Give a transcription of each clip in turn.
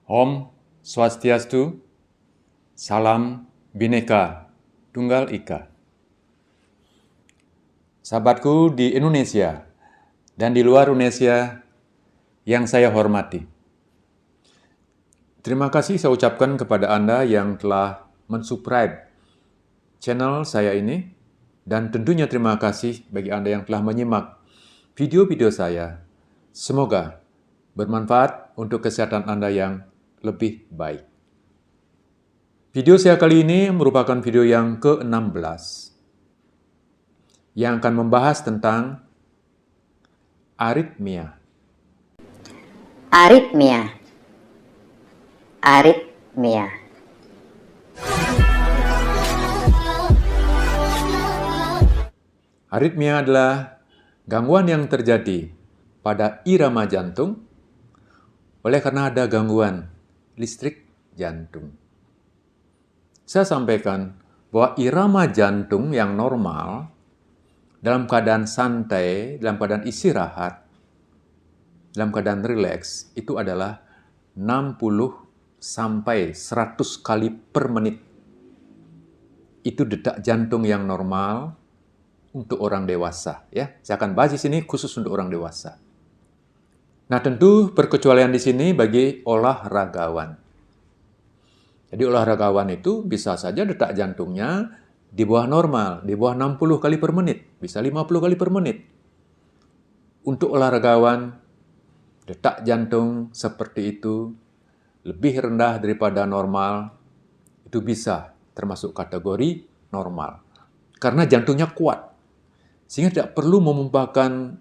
Om Swastiastu, Salam Bhinneka Tunggal Ika. Sahabatku di Indonesia dan di luar Indonesia yang saya hormati. Terima kasih saya ucapkan kepada Anda yang telah mensubscribe channel saya ini, dan tentunya terima kasih bagi Anda yang telah menyimak video-video saya. Semoga bermanfaat untuk kesehatan Anda yang lebih baik. Video saya kali ini merupakan video yang ke-16 yang akan membahas tentang aritmia. Aritmia. Aritmia. Aritmia adalah gangguan yang terjadi pada irama jantung oleh karena ada gangguan listrik jantung. Saya sampaikan bahwa irama jantung yang normal dalam keadaan santai, dalam keadaan istirahat, dalam keadaan rileks, itu adalah 60 sampai 100 kali per menit. Itu detak jantung yang normal untuk orang dewasa. Ya, saya akan bahas di sini khusus untuk orang dewasa. Nah, tentu perkecualian di sini bagi olahragawan. Jadi olahragawan itu bisa saja detak jantungnya di bawah normal, di bawah 60 kali per menit, bisa 50 kali per menit. Untuk olahragawan, detak jantung seperti itu lebih rendah daripada normal, itu bisa termasuk kategori normal. Karena jantungnya kuat, sehingga tidak perlu memumpahkan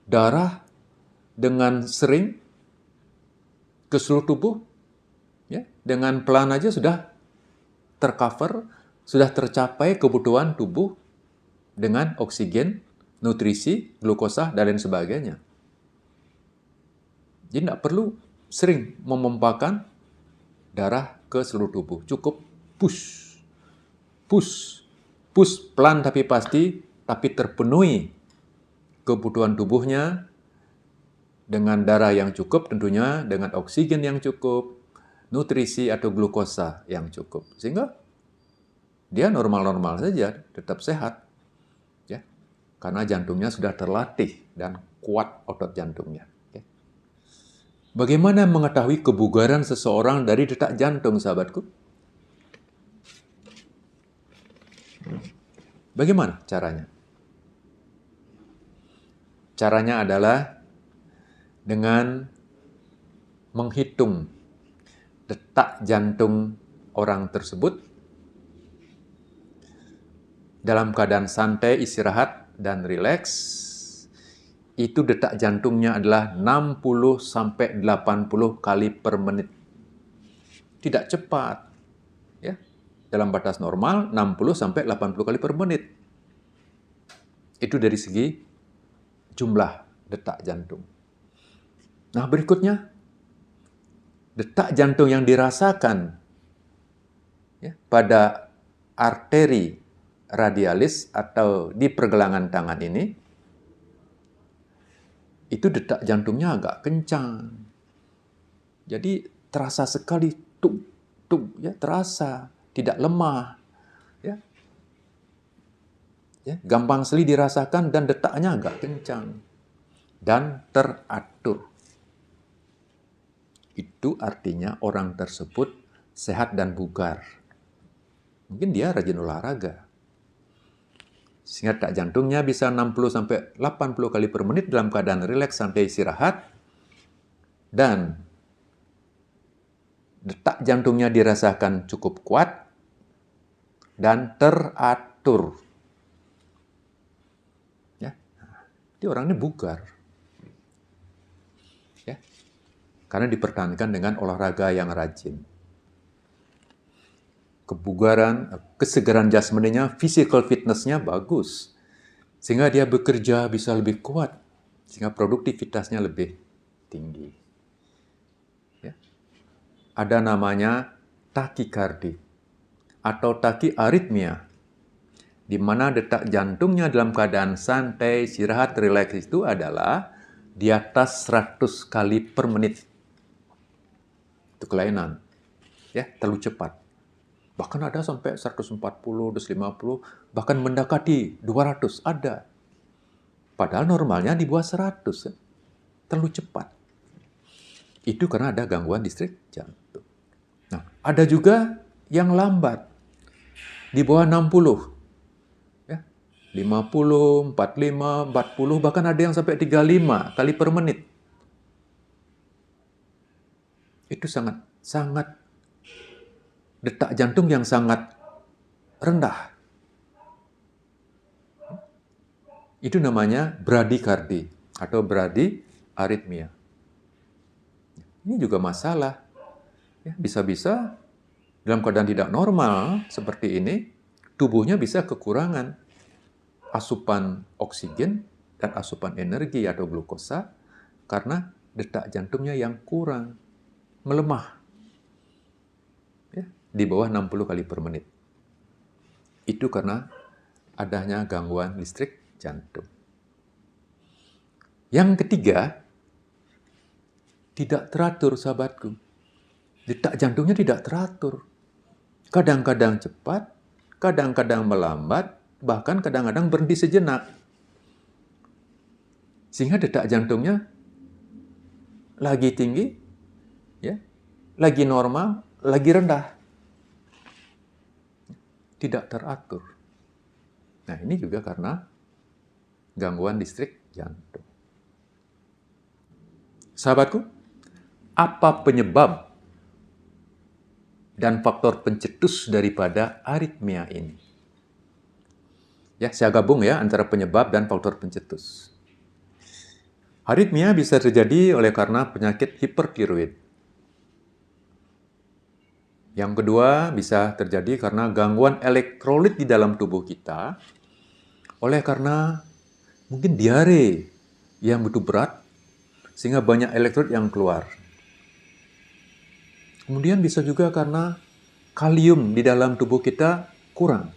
darah dengan sering ke seluruh tubuh, ya, dengan pelan aja sudah tercover, sudah tercapai kebutuhan tubuh dengan oksigen, nutrisi, glukosa, dan lain sebagainya. Jadi tidak perlu sering memumpahkan darah ke seluruh tubuh, cukup push, pelan tapi pasti, tapi terpenuhi kebutuhan tubuhnya dengan darah yang cukup, tentunya dengan oksigen yang cukup, nutrisi atau glukosa yang cukup. Sehingga dia normal-normal saja, tetap sehat. Ya, karena jantungnya sudah terlatih dan kuat otot jantungnya. Ya. Bagaimana mengetahui kebugaran seseorang dari detak jantung, sahabatku? Bagaimana caranya? Caranya adalah dengan menghitung detak jantung orang tersebut dalam keadaan santai, istirahat, dan rileks. Itu detak jantungnya adalah 60 sampai 80 kali per menit. Tidak cepat. Ya. Dalam batas normal 60 sampai 80 kali per menit. Itu dari segi jumlah detak jantung. Nah, berikutnya, detak jantung yang dirasakan ya, pada arteri radialis atau di pergelangan tangan ini, itu detak jantungnya agak kencang. Jadi terasa sekali ya, terasa, tidak lemah. Ya. Ya, gampang sekali dirasakan dan detaknya agak kencang dan teratur. Itu artinya orang tersebut sehat dan bugar. Mungkin dia rajin olahraga. Sehingga detak jantungnya bisa 60 sampai 80 kali per menit dalam keadaan rileks sampai istirahat. Dan detak jantungnya dirasakan cukup kuat dan teratur. Ya. Jadi orangnya bugar. Ya. Karena dipertahankan dengan olahraga yang rajin. Kebugaran, kesegaran jasmaninya, physical fitness-nya bagus. Sehingga dia bekerja bisa lebih kuat. Sehingga produktivitasnya lebih tinggi. Ya. Ada namanya takikardi atau takiaritmia, di mana detak jantungnya dalam keadaan santai, istirahat, rileks itu adalah di atas 100 kali per menit. Itu kelainan. Ya, terlalu cepat. Bahkan ada sampai 140, 150, bahkan mendekati 200 ada. Padahal normalnya di bawah 100. Terlalu cepat. Itu karena ada gangguan distrik jantung. Nah, ada juga yang lambat. Di bawah 60. Ya, 50, 45, 40, bahkan ada yang sampai 35 kali per menit. Itu sangat detak jantung yang sangat rendah. Itu namanya bradikardi atau bradiaritmia. Ini juga masalah. Ya, bisa-bisa dalam keadaan tidak normal seperti ini, tubuhnya bisa kekurangan asupan oksigen dan asupan energi atau glukosa karena detak jantungnya yang kurang, melemah. Ya, di bawah 60 kali per menit. Itu karena adanya gangguan listrik jantung. Yang ketiga, tidak teratur, sahabatku. Detak jantungnya tidak teratur. Kadang-kadang cepat, kadang-kadang melambat, bahkan kadang-kadang berhenti sejenak. Sehingga detak jantungnya lagi tinggi, ya, lagi normal, lagi rendah. Tidak teratur. Nah, ini juga karena gangguan listrik jantung. Sahabatku, apa penyebab dan faktor pencetus daripada aritmia ini? Ya, saya gabung ya antara penyebab dan faktor pencetus. Aritmia bisa terjadi oleh karena penyakit hipertiroid. Yang kedua, bisa terjadi karena gangguan elektrolit di dalam tubuh kita, oleh karena mungkin diare yang begitu berat, sehingga banyak elektrolit yang keluar. Kemudian bisa juga karena kalium di dalam tubuh kita kurang.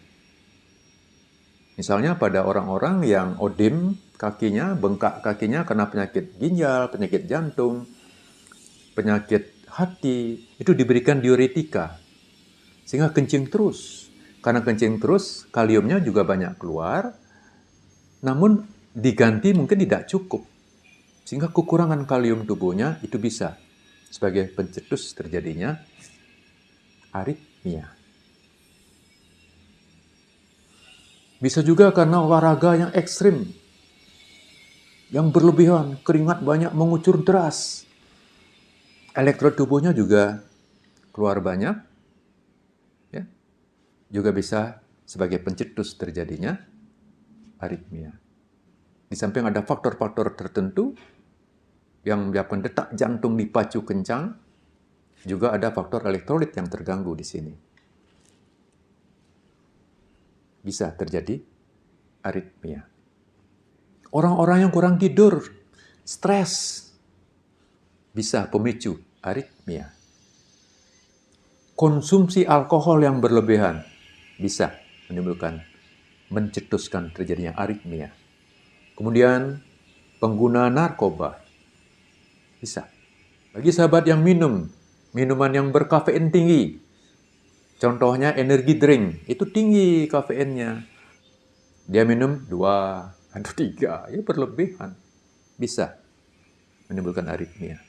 Misalnya pada orang-orang yang odim kakinya, bengkak kakinya karena penyakit ginjal, penyakit jantung, penyakit hati, itu diberikan diuretika. Sehingga kencing terus. Karena kencing terus, kaliumnya juga banyak keluar, namun diganti mungkin tidak cukup. Sehingga kekurangan kalium tubuhnya itu bisa sebagai pencetus terjadinya aritmia. Bisa juga karena olahraga yang ekstrim, yang berlebihan, keringat banyak, mengucur deras. Elektrolit tubuhnya juga keluar banyak, ya, juga bisa sebagai pencetus terjadinya aritmia. Di samping ada faktor-faktor tertentu yang menyebabkan detak jantung dipacu kencang, juga ada faktor elektrolit yang terganggu di sini. Bisa terjadi aritmia. Orang-orang yang kurang tidur, stres, bisa pemicu aritmia. Konsumsi alkohol yang berlebihan bisa mencetuskan terjadinya aritmia. Kemudian pengguna narkoba bisa. Bagi sahabat yang minum minuman yang berkafein tinggi, contohnya energi drink, itu tinggi kafeinnya. Dia minum 2 atau 3, ya berlebihan. Bisa menimbulkan aritmia.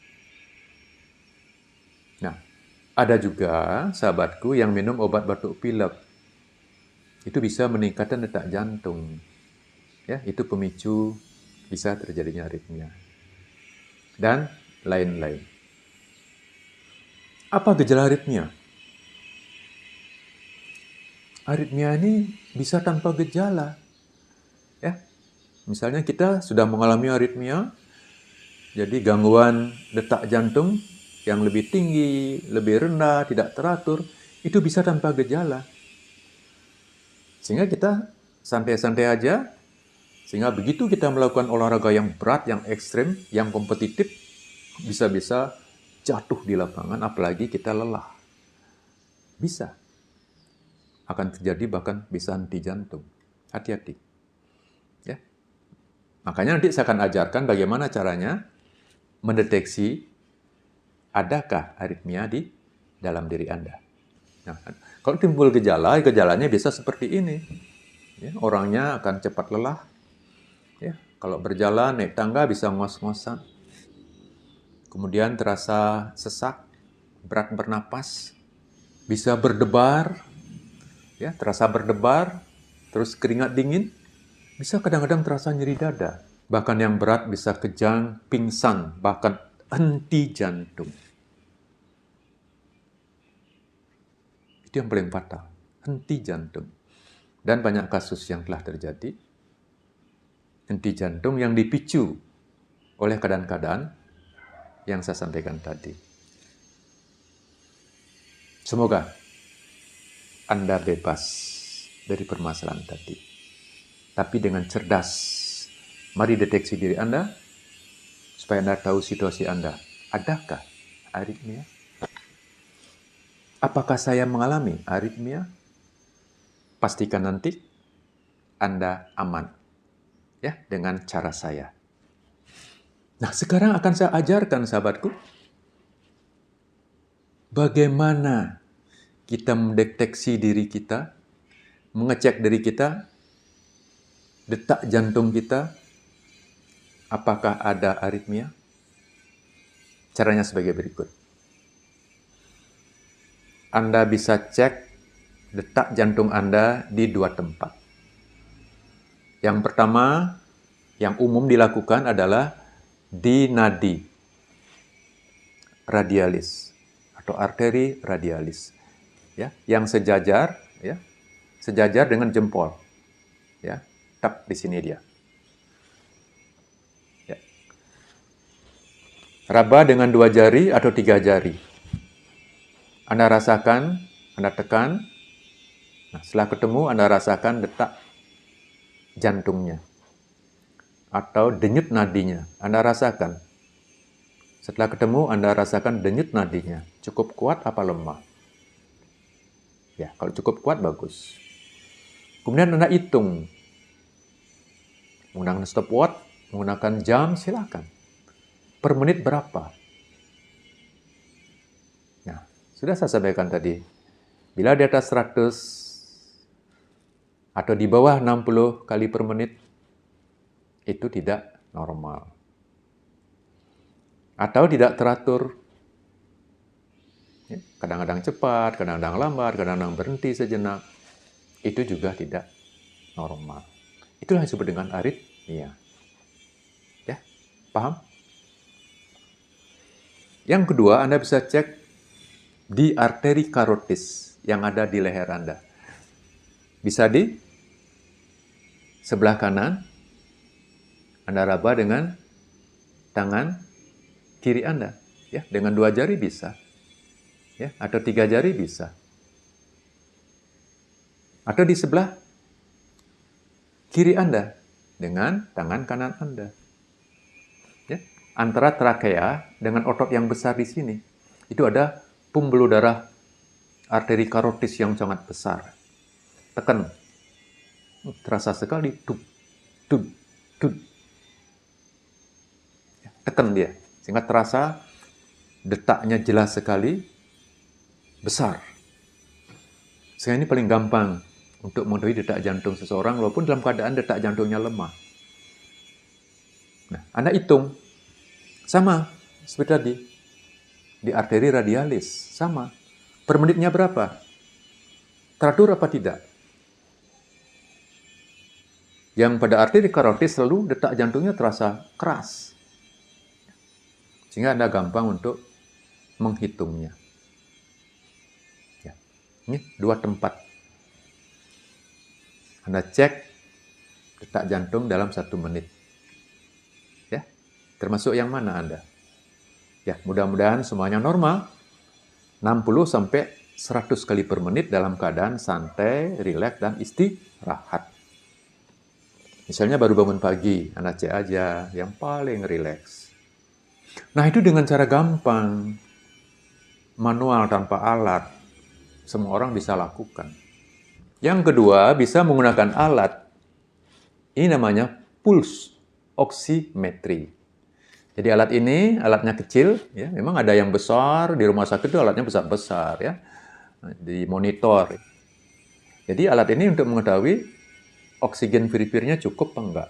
Nah, ada juga sahabatku yang minum obat batuk pilek. Itu bisa meningkatkan detak jantung. Ya, itu pemicu bisa terjadinya aritmia. Dan lain-lain. Apa gejala aritmia? Aritmia ini bisa tanpa gejala. Ya, misalnya kita sudah mengalami aritmia, jadi gangguan detak jantung yang lebih tinggi, lebih rendah, tidak teratur, itu bisa tanpa gejala. Sehingga kita santai-santai aja, sehingga begitu kita melakukan olahraga yang berat, yang ekstrim, yang kompetitif, bisa-bisa jatuh di lapangan, apalagi kita lelah. Bisa. Akan terjadi bahkan bisa henti jantung. Hati-hati. Ya. Makanya nanti saya akan ajarkan bagaimana caranya mendeteksi adakah aritmia di dalam diri Anda? Nah, kalau timbul gejala, gejalanya bisa seperti ini. Ya, orangnya akan cepat lelah. Ya, kalau berjalan, naik tangga bisa ngos-ngosan. Kemudian terasa sesak, berat bernapas, bisa berdebar, ya, terasa berdebar, terus keringat dingin, bisa kadang-kadang terasa nyeri dada. Bahkan yang berat bisa kejang, pingsan, bahkan henti jantung. Itu yang paling fatal, henti jantung. Dan banyak kasus yang telah terjadi, henti jantung yang dipicu oleh keadaan-keadaan yang saya sampaikan tadi. Semoga Anda bebas dari permasalahan tadi. Tapi dengan cerdas, mari deteksi diri Anda, supaya Anda tahu situasi Anda. Adakah aritmia? Apakah saya mengalami aritmia? Pastikan nanti Anda aman, ya, dengan cara saya. Nah, sekarang akan saya ajarkan, sahabatku, bagaimana kita mendeteksi diri kita, mengecek diri kita, detak jantung kita, apakah ada aritmia? Caranya sebagai berikut. Anda bisa cek detak jantung Anda di 2 tempat. Yang pertama, yang umum dilakukan adalah di nadi radialis atau arteri radialis, ya, yang sejajar, ya, sejajar dengan jempol, ya, tap di sini dia. Ya. Raba dengan 2 jari atau 3 jari. Anda rasakan, Anda tekan. Nah, setelah ketemu, Anda rasakan detak jantungnya atau denyut nadinya. Anda rasakan. Setelah ketemu, Anda rasakan denyut nadinya. Cukup kuat apa lemah? Ya, kalau cukup kuat, bagus. Kemudian Anda hitung. Menggunakan stopwatch, menggunakan jam, silakan. Per menit berapa? Nah, sudah saya sampaikan tadi. Bila di atas 100 atau di bawah 60 kali per menit, itu tidak normal. Atau tidak teratur. Kadang-kadang cepat, kadang-kadang lambat, kadang-kadang berhenti sejenak. Itu juga tidak normal. Itulah yang disebut dengan aritmia. Ya, paham? Yang kedua, Anda bisa cek di arteri karotis yang ada di leher Anda. Bisa di sebelah kanan, Anda raba dengan tangan kiri Anda. Ya, dengan 2 jari bisa. Ya, atau 3 jari bisa. Atau di sebelah kiri Anda dengan tangan kanan Anda. Ya, antara trakea dengan otot yang besar di sini, itu ada pembuluh darah arteri karotis yang sangat besar. Tekan. Terasa sekali. Tup, tup, tup. Ya, tekan dia. Sehingga terasa detaknya jelas sekali, besar. Sehingga ini paling gampang untuk mengetahui detak jantung seseorang walaupun dalam keadaan detak jantungnya lemah. Nah, Anda hitung. Sama seperti tadi. Di arteri radialis. Sama. Per menitnya berapa? Teratur apa tidak? Yang pada arteri karotis selalu detak jantungnya terasa keras. Sehingga Anda gampang untuk menghitungnya. Ya. Ini 2 tempat. Anda cek detak jantung dalam 1 menit. Ya, termasuk yang mana Anda? Ya, mudah-mudahan semuanya normal. 60 sampai 100 kali per menit dalam keadaan santai, rileks, dan istirahat. Misalnya baru bangun pagi, Anda cek aja yang paling rileks. Nah, itu dengan cara gampang, manual tanpa alat. Semua orang bisa lakukan. Yang kedua, bisa menggunakan alat. Ini namanya pulse oximetry. Jadi alat ini, alatnya kecil, ya. Memang ada yang besar, di rumah sakit itu alatnya besar-besar, ya. Di monitor. Jadi alat ini untuk mengetahui oksigen free-nya cukup apa enggak.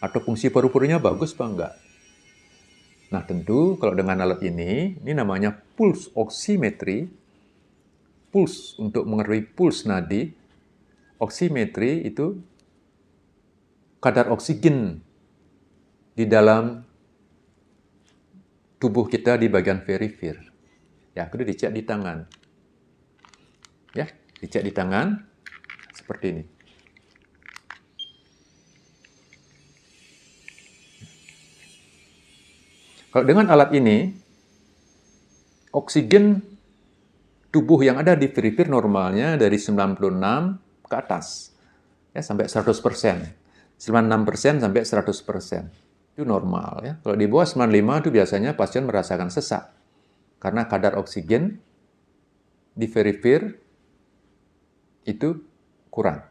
Atau fungsi paru-parunya bagus apa enggak. Nah tentu kalau dengan alat ini namanya pulse oximetry. Pulse untuk mengetahui pulse nadi. Oximetry itu kadar oksigen di dalam tubuh kita di bagian perifер. Ya, itu dicek di tangan. Ya, dicek di tangan seperti ini. Kalau dengan alat ini, oksigen tubuh yang ada di perifер normalnya dari 96 ke atas. Ya, sampai 100%. 96% sampai 100%. Itu normal. Ya. Kalau di bawah 95 itu biasanya pasien merasakan sesak. Karena kadar oksigen di perifер itu kurang.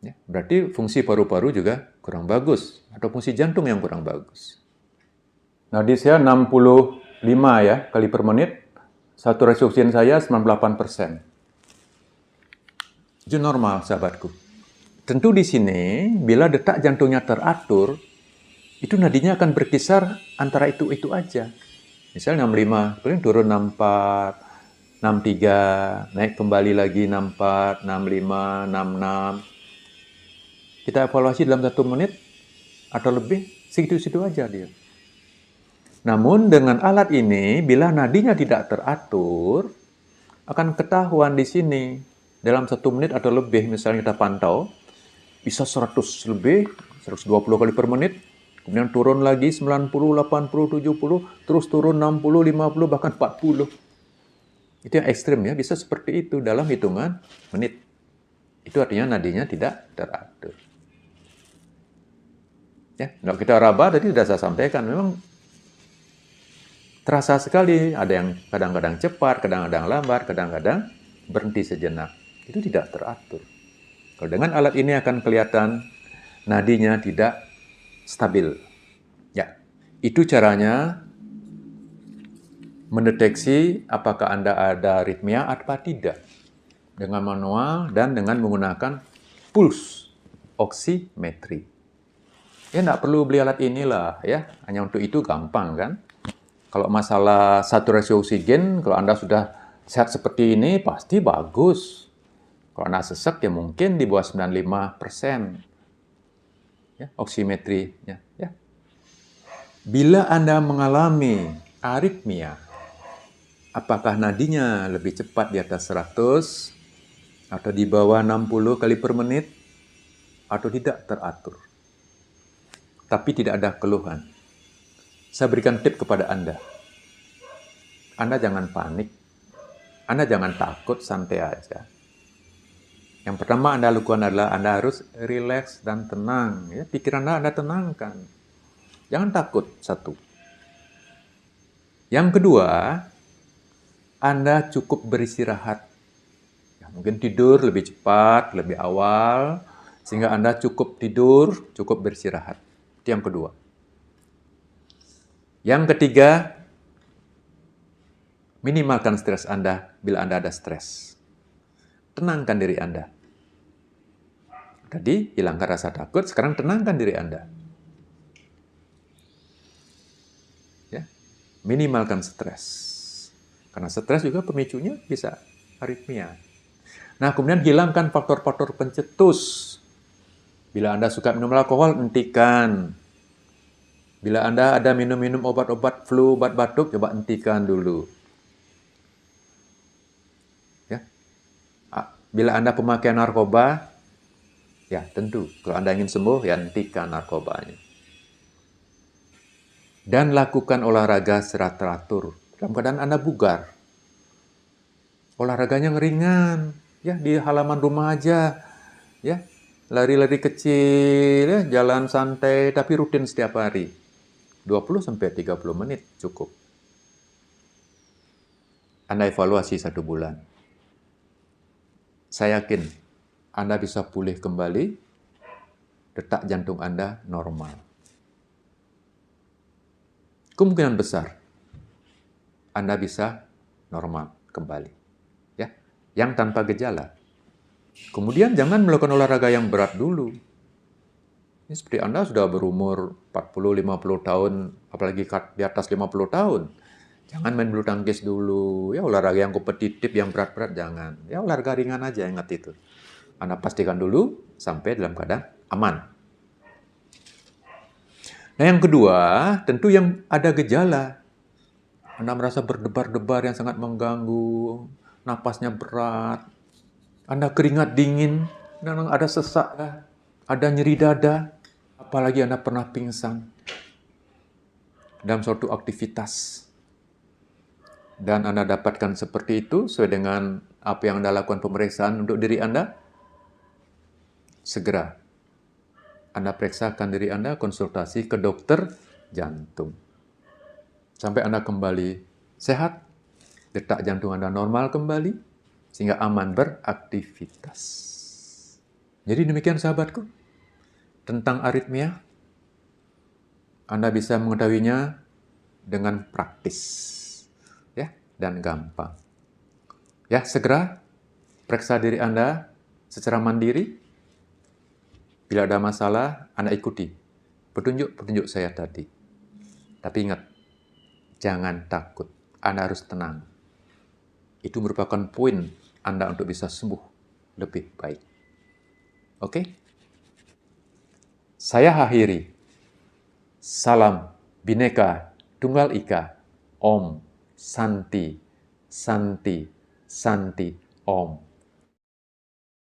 Ya, berarti fungsi paru-paru juga kurang bagus. Atau fungsi jantung yang kurang bagus. Nah, di saya 65 ya kali per menit. Saturasi oksigen saya 98%. Itu normal, sahabatku. Tentu di sini, bila detak jantungnya teratur, itu nadinya akan berkisar antara itu aja. Misalnya 65, paling turun 64, 63, naik kembali lagi 64, 65, 66. Kita evaluasi dalam 1 menit atau lebih, segitu-segitu aja dia. Namun dengan alat ini, bila nadinya tidak teratur, akan ketahuan di sini. Dalam 1 menit atau lebih, misalnya kita pantau, bisa 100 lebih, 120 kali per menit, kemudian turun lagi 90, 80, 70, terus turun 60, 50, bahkan 40. Itu yang ekstrim ya, bisa seperti itu dalam hitungan menit. Itu artinya nadinya tidak teratur. Ya, kalau kita raba tadi sudah saya sampaikan, memang terasa sekali, ada yang kadang-kadang cepat, kadang-kadang lambat, kadang-kadang berhenti sejenak. Itu tidak teratur. Kalau dengan alat ini akan kelihatan nadinya tidak stabil. Ya, itu caranya mendeteksi apakah Anda ada aritmia atau tidak. Dengan manual dan dengan menggunakan pulse oximetry. Ya, nggak perlu beli alat inilah ya, hanya untuk itu gampang kan. Kalau masalah saturasi oksigen, kalau Anda sudah sehat seperti ini, pasti bagus. Kalau Anda sesak, ya mungkin di bawah 95%. Ya, oksimetrinya. Ya. Bila Anda mengalami aritmia, apakah nadinya lebih cepat di atas 100, atau di bawah 60 kali per menit, atau tidak teratur, tapi tidak ada keluhan. Saya berikan tip kepada Anda. Anda jangan panik. Anda jangan takut, santai aja. Yang pertama Anda lakukan adalah Anda harus rileks dan tenang. Ya, pikiran Anda tenangkan. Jangan takut, satu. Yang kedua, Anda cukup beristirahat. Ya, mungkin tidur lebih cepat, lebih awal, sehingga Anda cukup tidur, cukup beristirahat. Itu yang kedua. Yang ketiga, minimalkan stres Anda bila Anda ada stres. Tenangkan diri Anda. Tadi hilangkan rasa takut, sekarang tenangkan diri Anda. Ya, minimalkan stres. Karena stres juga pemicunya bisa aritmia. Nah, kemudian hilangkan faktor-faktor pencetus. Bila Anda suka minum alkohol, hentikan. Bila Anda ada minum-minum obat-obat flu, obat batuk, coba hentikan dulu. Ya. Bila Anda pemakai narkoba, ya tentu, kalau Anda ingin sembuh, ya hentikan narkobanya. Dan lakukan olahraga secara teratur. Dalam keadaan Anda bugar. Olahraganya ringan, ya di halaman rumah aja. Ya, lari-lari kecil, ya, jalan santai, tapi rutin setiap hari. 20-30 menit cukup. Anda evaluasi 1 bulan. Saya yakin Anda bisa pulih kembali, detak jantung Anda normal. kemungkinan besar Anda bisa normal kembali. Ya, yang tanpa gejala. Kemudian jangan melakukan olahraga yang berat dulu. Ini seperti Anda sudah berumur 40-50 tahun, apalagi di atas 50 tahun. Jangan main bulu tangkis dulu, ya olahraga yang kompetitif, yang berat-berat jangan. Ya olahraga ringan aja, ingat itu. Anda pastikan dulu sampai dalam keadaan aman. Nah yang kedua, tentu yang ada gejala. Anda merasa berdebar-debar yang sangat mengganggu, napasnya berat, Anda keringat dingin, dan ada sesak, ada nyeri dada, apalagi Anda pernah pingsan dalam suatu aktivitas. Dan Anda dapatkan seperti itu sesuai dengan apa yang Anda lakukan pemeriksaan untuk diri Anda, segera Anda periksakan diri Anda, konsultasi ke dokter jantung. Sampai Anda kembali sehat, detak jantung Anda normal kembali, sehingga aman beraktivitas. Jadi demikian sahabatku, tentang aritmia, Anda bisa mengetahuinya dengan praktis. Ya, dan gampang. Ya, segera periksa diri Anda secara mandiri. Bila ada masalah, Anda ikuti petunjuk-petunjuk saya tadi. Tapi ingat, jangan takut. Anda harus tenang. Itu merupakan poin Anda untuk bisa sembuh lebih baik. Oke? Saya akhiri. Salam Bhinneka Tunggal Ika. Om Santi, Santi, Santi, Om.